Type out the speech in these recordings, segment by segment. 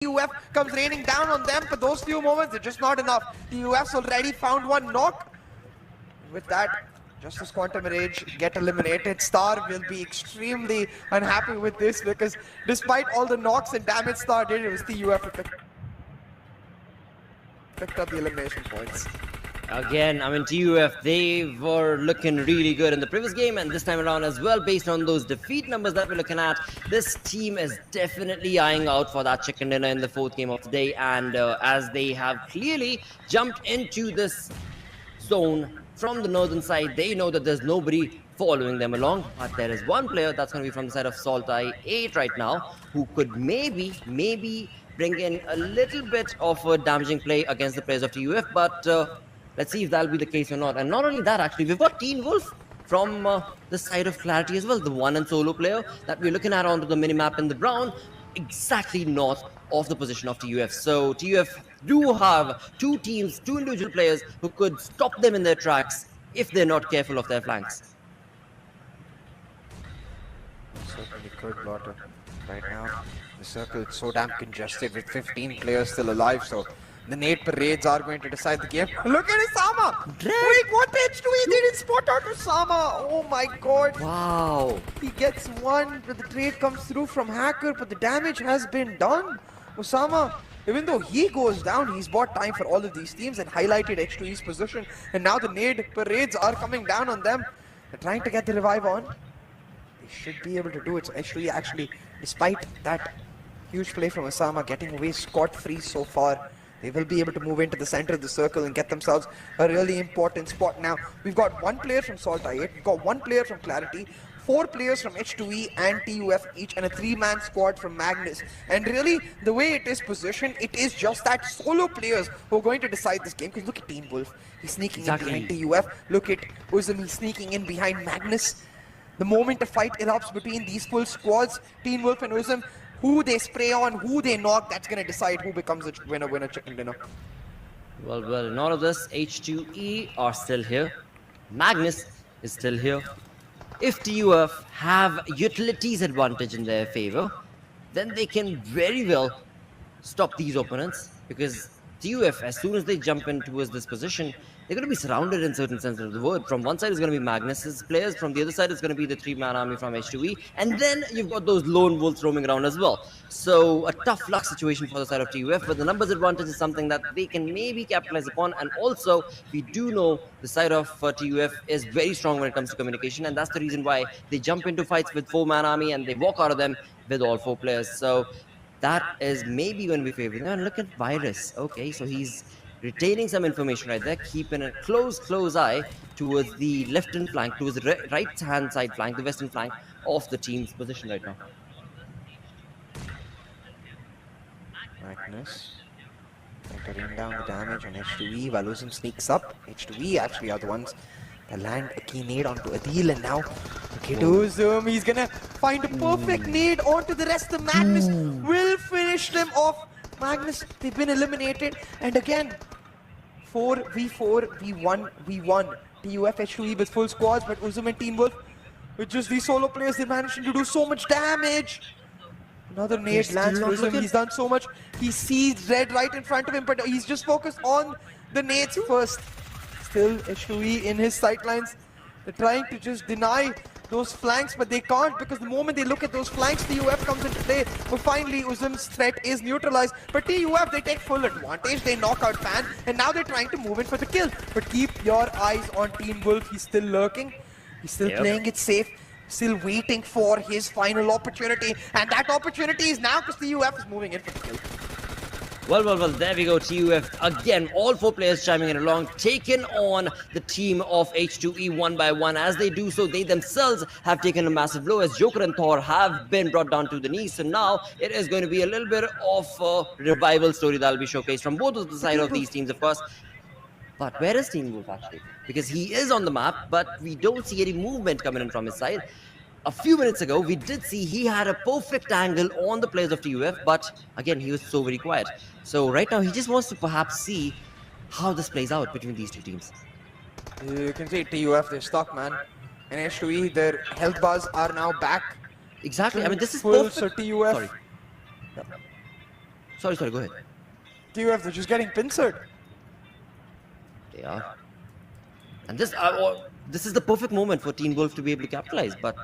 TUF comes raining down on them, but those few moments are just not enough. TUF's already found one knock. With that, Justice Quantum Rage get eliminated. Star will be extremely unhappy with this because despite all the knocks and damage Star did, it was TUF who picked up the elimination points. Again, I mean, TUF, they were looking really good in the previous game and this time around as well. Based on those defeat numbers that we're looking at, this team is definitely eyeing out for that chicken dinner in the fourth game of the day. And as they have clearly jumped into this zone from the northern side, they know that there's nobody following them along. But there is one player that's going to be from the side of Saltai 8 right now, who could maybe bring in a little bit of a damaging play against the players of TUF. But let's see if that'll be the case or not. And not only that, actually, we've got Teen Wolf from the side of Clarity as well, the one and solo player that we're looking at onto the minimap in the brown, exactly north of the position of TUF. So TUF do have two teams, two individual players who could stop them in their tracks if they're not careful of their flanks. Certainly could, but right now the circle is so damn congested with 15 players still alive, so the nade parades are going to decide the game. Look at Osama! Wait, what H2E? They didn't spot out Osama! Oh my god! Wow! He gets one, but the trade comes through from Hacker, but the damage has been done. Osama, even though he goes down, he's bought time for all of these teams and highlighted H2E's position. And now the nade parades are coming down on them. They're trying to get the revive on. They should be able to do it. So H2E actually, despite that huge play from Osama, getting away scot-free so far. They will be able to move into the center of the circle and get themselves a really important spot. Now, we've got one player from Saltai 8, we've got one player from Clarity, 4 players from H2E and TUF each, and a 3-man squad from Magnus. And really, the way it is positioned, it is just that solo players who are going to decide this game. Because look at Teen Wolf, he's sneaking in behind TUF. Look at Uzum, he's sneaking in behind Magnus. The moment a fight erupts between these full squads, Teen Wolf and Uzum, who they spray on, who they knock, that's going to decide who becomes a winner chicken dinner. Well, in all of this, H2E are still here. Magnus is still here. If TUF have utilities advantage in their favor, then they can very well stop these opponents, because TUF, as soon as they jump in towards this position, they're going to be surrounded in certain sense of the word. From one side is going to be Magnus's players, from the other side is going to be the 3-man army from H2E, and then you've got those lone wolves roaming around as well. So a tough luck situation for the side of TUF, but the numbers advantage is something that they can maybe capitalize upon. And also, we do know the side of TUF is very strong when it comes to communication, and that's the reason why they jump into fights with 4-man army and they walk out of them with all 4 players. So that is maybe going to be favored. And look at Virus. Okay, so he's retaining some information right there, keeping a close eye towards the left-hand flank, towards the right-hand side flank, the western flank of the team's position right now. Magnus trying to rain down the damage on H2E while Uzum sneaks up. H2E actually are the ones that land a key nade onto Adil, and now look at Uzum, he's gonna find a perfect nade onto the rest of Magnus. Will finish them off. Magnus, they've been eliminated, and again 4v4, v1. TUF H2E with full squads, but Uzum and Teen Wolf with just these solo players, they're managing to do so much damage. Another nade lands for Uzum, he's done so much. He sees red right in front of him, but he's just focused on the nades first. Still H2E in his sightlines. They're trying to just deny those flanks, but they can't, because the moment they look at those flanks, TUF comes into play. But finally, Uzum's threat is neutralized. But TUF, they take full advantage. They knock out Pan, and now they're trying to move in for the kill. But keep your eyes on Teen Wolf. He's still lurking. He's still playing it safe. Still waiting for his final opportunity. And that opportunity is now, because TUF is moving in for the kill. Well, there we go. TUF again, all 4 players chiming in along, taking on the team of H2E one by one. As they do so, they themselves have taken a massive blow, as Joker and Thor have been brought down to the knees. So now it is going to be a little bit of a revival story that will be showcased from both of the side of these teams, of course. But where is Teen Wolf actually? Because he is on the map, but we don't see any movement coming in from his side. A few minutes ago, we did see he had a perfect angle on the players of TUF, but again, he was so very quiet. So right now, he just wants to perhaps see how this plays out between these two teams. You can see TUF, they're stuck, man. And H2E, their health bars are now back. Exactly. I mean, this is full, perfect. so TUF. Sorry. Sorry, go ahead. TUF, they're just getting pincered. They are. And this is the perfect moment for Teen Wolf to be able to capitalize, but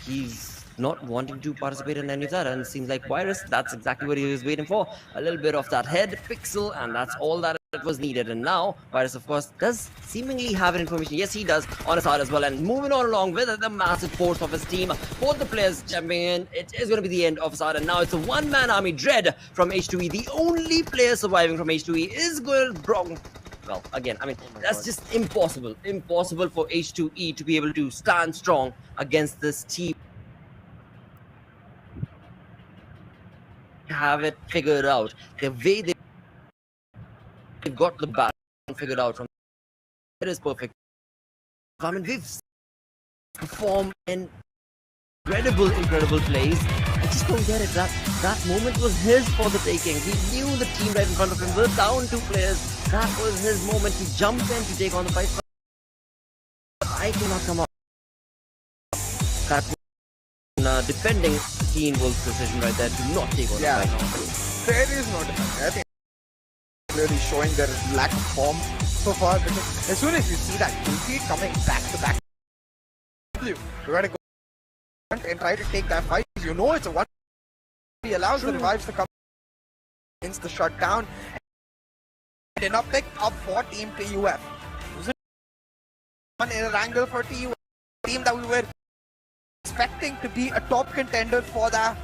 he's not wanting to participate in any of that, and it seems like Virus, that's exactly what he was waiting for. A little bit of that head pixel, and that's all that was needed. And now Virus, of course, does seemingly have information. Yes, he does on his side as well, and moving on along with the massive force of his team. Both the players jumping in. It is going to be the end of Assad, and now it's a one-man army. Dread from H2E, the only player surviving from H2E, is going to well, again, I mean, that's just impossible. Impossible for H2E to be able to stand strong against this team. Have it figured out. The way they've got the battle figured out from it is perfect. I mean, we've performed incredible plays. I just don't get it. That moment was his for the taking. He knew the team right in front of him. We're down 2 players. That was his moment to jump in to take on the fight. I cannot come up. That defending Teen Wolf's decision right there to not take on the fight. There is no defense. I think clearly showing their lack of form so far, because as soon as you see that UPI coming back to back, you gotta go and try to take that fight. You know it's a one. He allows the revives to come against the shutdown. And a pick up for Team TUF. One in an angle for TUF, team that we were expecting to be a top contender for the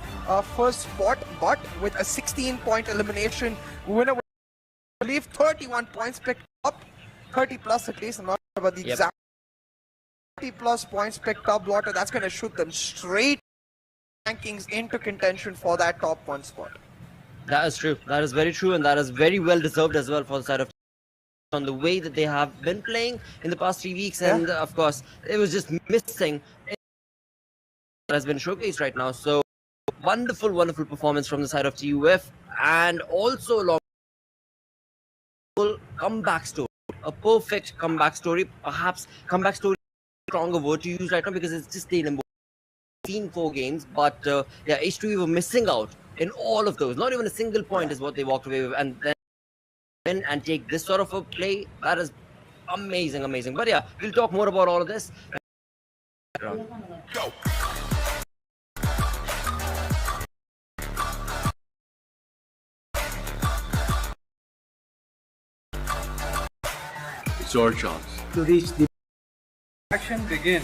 first spot, but with a 16-point elimination winner, I believe 31 points picked up, 30 plus at least. I'm not sure about the exact 30 plus points picked up. Water, that's going to shoot them straight rankings into contention for that top 1 spot. That is true. That is very true, and that is very well deserved as well for the side of on the way that they have been playing in the past 3 weeks, and of course it was just missing. It has been showcased right now. So wonderful performance from the side of TUF, and also a long comeback story, a perfect comeback story. Perhaps comeback story is a stronger word to use right now, because it's just day number 4 games, but H2E were missing out in all of those. Not even a single point is what they walked away with, and then win and take this sort of a play, that is amazing. But yeah, we'll talk more about all of this. Go. It's our chance to reach the action begin.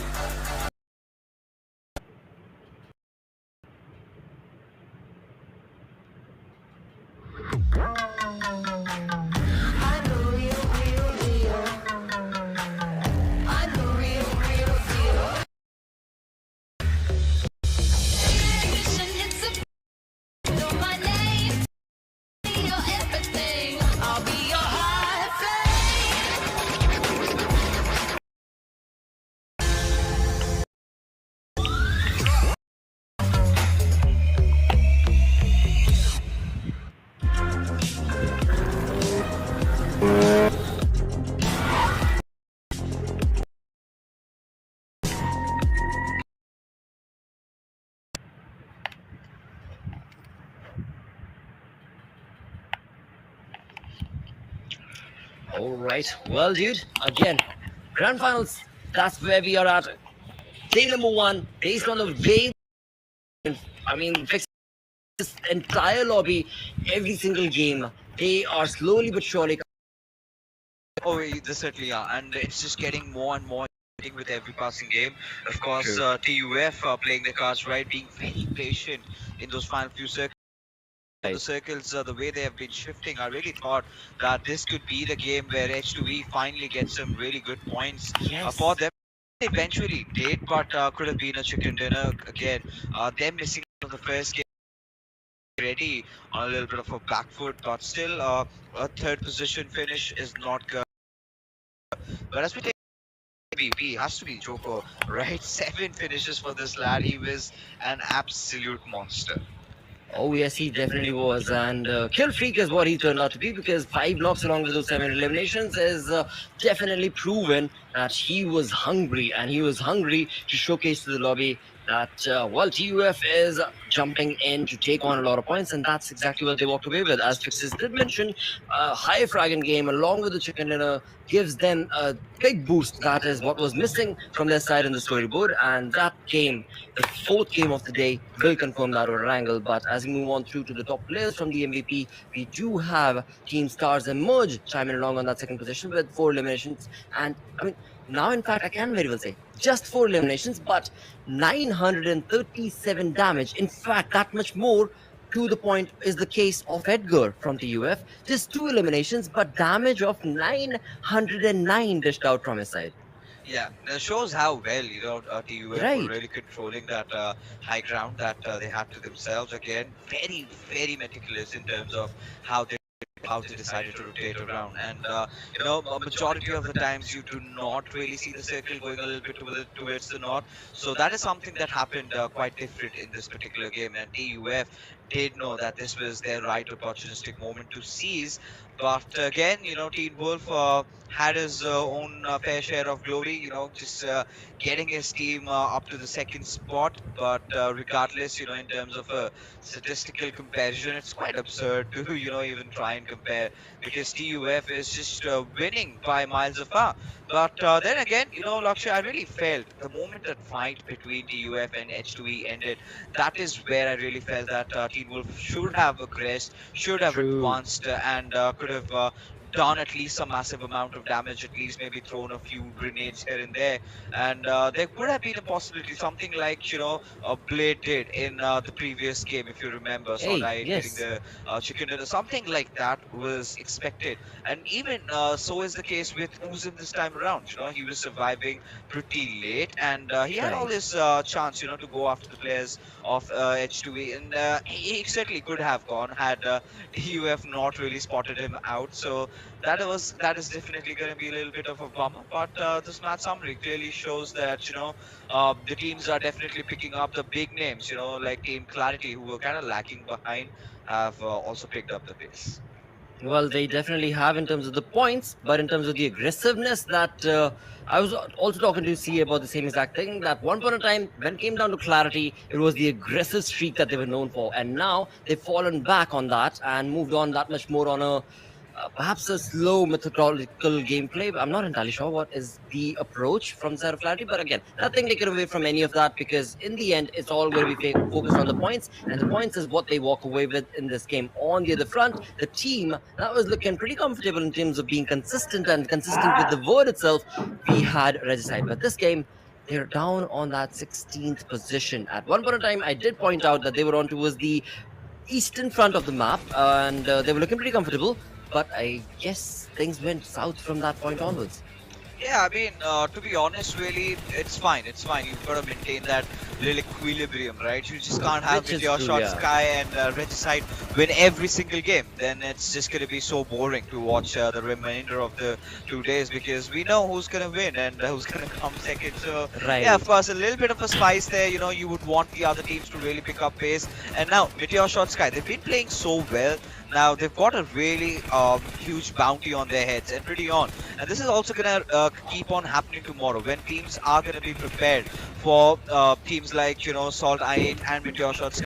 Alright, well dude, again, grand finals, that's where we are at. Day number 1, based on the way, I mean, fix this entire lobby, every single game, they are slowly but surely. Oh, they certainly are, and it's just getting more and more with every passing game. Of course, TUF playing their cards right, being very patient in those final few circles. The circles, the way they have been shifting, I really thought that this could be the game where H2E finally gets some really good points for them. They eventually did, but could have been a chicken dinner again. Them missing out on the first game already on a little bit of a back foot, but still a 3rd position finish is not good. But as we take MVP, has to be Joko, right? 7 finishes for this lad. He was an absolute monster. Oh yes, he definitely was, and kill freak is what he turned out to be, because 5 knocks along with those 7 eliminations is definitely proven that he was hungry, and he was hungry to showcase to the lobby that well, TUF is jumping in to take on a lot of points, and that's exactly what they walked away with. As Fixes did mention, a high fragging game along with the chicken dinner gives them a big boost. That is what was missing from their side in the storyboard, and that game, the fourth game of the day, will confirm that over angle. But as we move on through to the top players from the MVP, we do have Team Stars Emerge chiming along on that second position with 4 eliminations. And I mean, now in fact, I can very well say just 4 eliminations, but 937 damage. In fact, that much more to the point is the case of Edgar from TUF. Just 2 eliminations, but damage of 909 dished out from his side. Yeah, that shows how well TUF were Right. really controlling that high ground that they had to themselves. Again, very very meticulous in terms of how they decided to rotate around, and a majority of the times you do not really see the circle going a little bit towards the north. So that is something that happened quite different in this particular game, and TUF did know that this was their right opportunistic moment to seize. But again, Teen Wolf had his own fair share of glory, just getting his team up to the second spot. But regardless, in terms of a statistical comparison, it's quite absurd to, even try and compare, because TUF is just winning by miles afar. But then again, Lakshay, I really felt the moment that fight between TUF and H2E ended, that is where I really felt that Teen Wolf should have aggressed, should have True. advanced, and could have done at least some massive amount of damage, at least maybe thrown a few grenades here and there. And there could have been a possibility, something like, Blade did in the previous game, if you remember, saw Hey, Diet getting yes. the chicken dinner. Something like that was expected. And even so is the case with Uzin this time around. He was surviving pretty late, and he had all Right. his chance, to go after the players of H2E, and he certainly could have gone had TUF not really spotted him out. So that is definitely going to be a little bit of a bummer. But this match summary clearly shows that the teams are definitely picking up the big names. Like Team Clarity, who were kind of lacking behind, have also picked up the pace. Well, they definitely have in terms of the points, but in terms of the aggressiveness, that I was also talking to C about the same exact thing. That one point in time, when it came down to Clarity, it was the aggressive streak that they were known for, and now they've fallen back on that and moved on that much more on a perhaps a slow methodical gameplay. I'm not entirely sure what is the approach from the side of Clarity, but again, nothing taken away from any of that, because in the end, it's all going to be focused on the points, and the points is what they walk away with in this game. On the other front, the team that was looking pretty comfortable in terms of being consistent and consistent with the word itself, we had Regicide. But this game, they're down on that 16th position. At one point in time, I did point out that they were on towards the eastern front of the map, and they were looking pretty comfortable. But I guess things went south from that point onwards. Yeah, I mean, to be honest, really, it's fine. It's fine. You've got to maintain that little equilibrium, right? You just can't have Which is Meteor true, Shot yeah. Sky and Regicide win every single game. Then it's just going to be so boring to watch the remainder of the 2 days, because we know who's going to win and who's going to come second. So, Right. yeah, of course, a little bit of a spice there. You would want the other teams to really pick up pace. And now, Meteor Shot Sky, they've been playing so well. Now they've got a really huge bounty on their heads, and pretty on. And this is also gonna keep on happening tomorrow, when teams are gonna be prepared for teams like Salt I8 and Meteor Shots